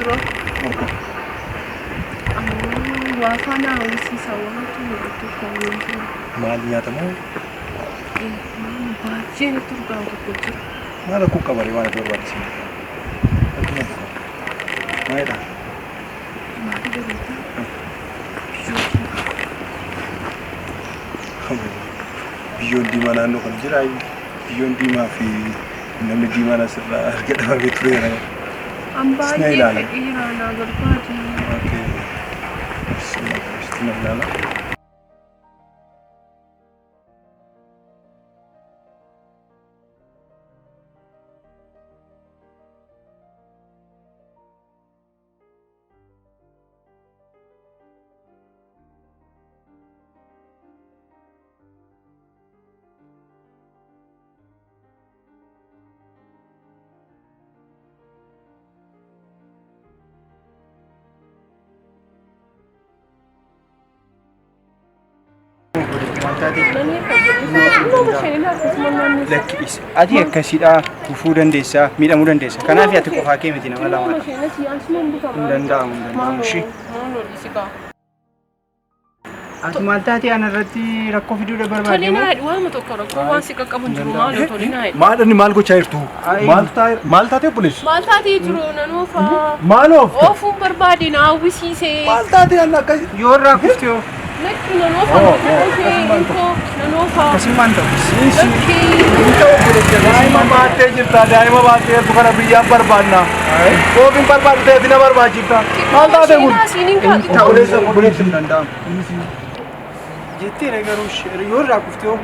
dura. Waa kana hawwisiisa waan tokko maal nyaatamu? Baay'ee turgaa tokko jira. Maal akka qabaree waan akka barbaachisu. Maalidha? Maal godhata? Biyyoon diimaa naannoo kana jira. Biyyoon diimaa fi namni diimaan asirraa argadhamee tureera. Ambaay'ee Iraanaa barbaadu. Okay. Bismillah. Lakkis ati akkasiidha kufuu dandeessa miidhamuu dandeessa kanaaf ati qofaa kee miti nama lama hin danda'amu shi ati maal taatee ana irratti rakkoo fiduu barbaadde Tolina waan tokko rakkoo waan si qaqqabu jiru maal tolina maal inni maal gochaa jirtu maal taatee bulis maal taatee jiru nanoofa maaloof ofuun barbaade na hawwisiise maal taatee anna akkas yoo irraa kuftee Nakki nanoofa nanoofa akkasumaan ta'u daa'ima baattee jirta daa'ima baattee ergu kana biyyaan barbaanna ofiin barbaaddee fi na barbaachifta maal taatee kun ta'uleessa buleessuun danda'amu jettee garuu yoo irraa kuftee